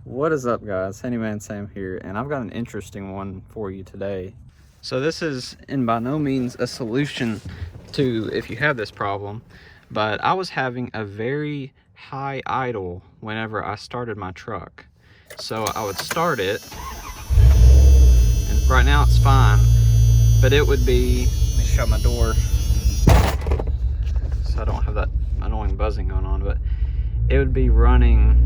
What is up, guys? Handyman Sam here, and I've got an interesting one for you today. So this is by no means a solution to if you have this problem, but I was having a very high idle whenever I started my truck. So I would start it, and right now it's fine, but it would be, let me shut my door so I don't have that annoying buzzing going on, but it would be running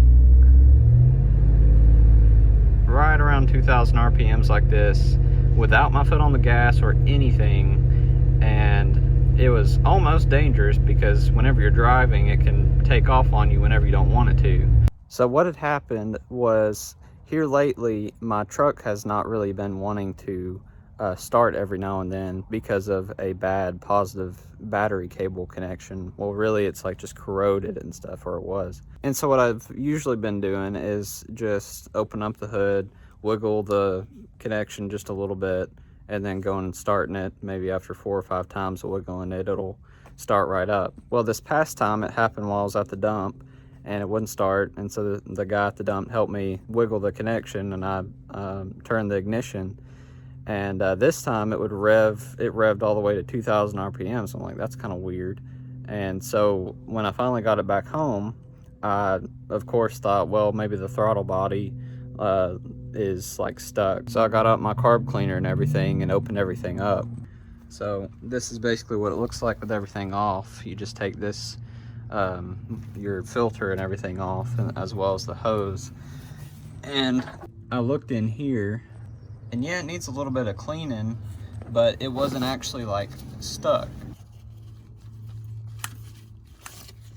right around 2,000 RPMs like this without my foot on the gas or anything, and it was almost dangerous because whenever you're driving it can take off on you whenever you don't want it to. So what had happened was, here lately my truck has not really been wanting to start every now and then because of a bad positive battery cable connection. Well, really it's like just corroded and stuff, or it was. And so what I've usually been doing is just open up the hood, wiggle the connection just a little bit, and then going and starting it. Maybe after 4 or 5 times of wiggling it, it'll start right up. Well, this past time it happened while I was at the dump and it wouldn't start, and so the guy at the dump helped me wiggle the connection, and I turned the ignition, and this time it revved all the way to 2,000 RPMs. I'm like, that's kind of weird. And so when I finally got it back home, I of course thought, well, maybe the throttle body is like stuck. So I got out my carb cleaner and everything and opened everything up. So this is basically what it looks like with everything off. You just take this your filter and everything off, and as well as the hose. And I looked in here, and yeah, it needs a little bit of cleaning, but it wasn't actually like stuck.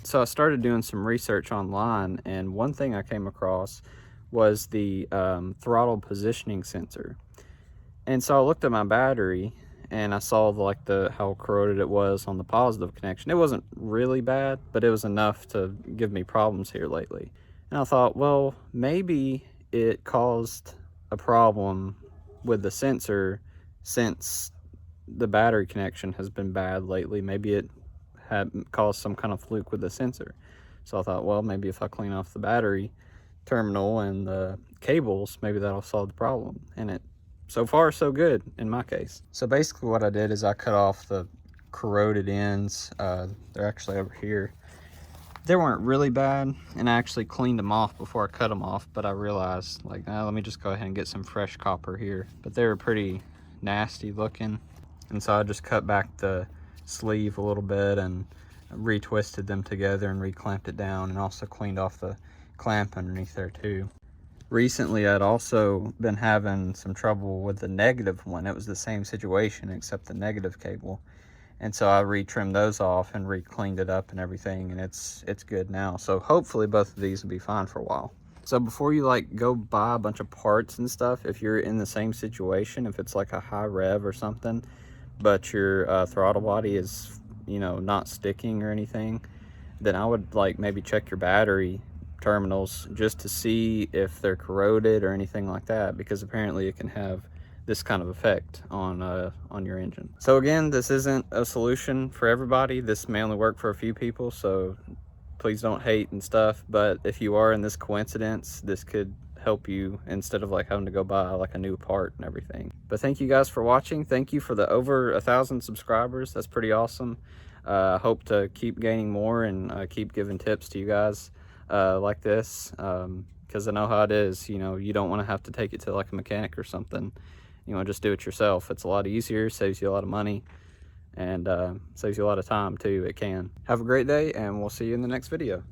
So I started doing some research online, and one thing I came across was the throttle positioning sensor. And so I looked at my battery and I saw how corroded it was on the positive connection. It wasn't really bad, but it was enough to give me problems here lately. And I thought, well, maybe it caused a problem with the sensor since the battery connection has been bad lately. Maybe it had caused some kind of fluke with the sensor. So I thought, well, maybe if I clean off the battery terminal and the cables, maybe that'll solve the problem. And it, so far so good in my case. So basically what I did is I cut off the corroded ends. They're actually over here. They weren't really bad, and I actually cleaned them off before I cut them off, but I realized, like, let me just go ahead and get some fresh copper here. But they were pretty nasty looking, and so I just cut back the sleeve a little bit and retwisted them together and reclamped it down, and also cleaned off the clamp underneath there too. Recently I'd also been having some trouble with the negative one. It was the same situation except the negative cable, and so I re-trimmed those off and re-cleaned it up and everything, and it's good now. So hopefully both of these will be fine for a while. So before you like go buy a bunch of parts and stuff, if you're in the same situation, if it's like a high rev or something, but your throttle body is, you know, not sticking or anything, then I would like maybe check your battery terminals just to see if they're corroded or anything like that, because apparently it can have this kind of effect on your engine. So again, this isn't a solution for everybody. This may only work for a few people, so please don't hate and stuff. But if you are in this coincidence, this could help you instead of like having to go buy like a new part and everything. But thank you guys for watching. Thank you for the over 1,000 subscribers. That's pretty awesome. Hope to keep gaining more and keep giving tips to you guys like this, because I know how it is. You know, you don't want to have to take it to like a mechanic or something. You want to just do it yourself. It's a lot easier, saves you a lot of money, and saves you a lot of time too. It can. Have a great day, and we'll see you in the next video.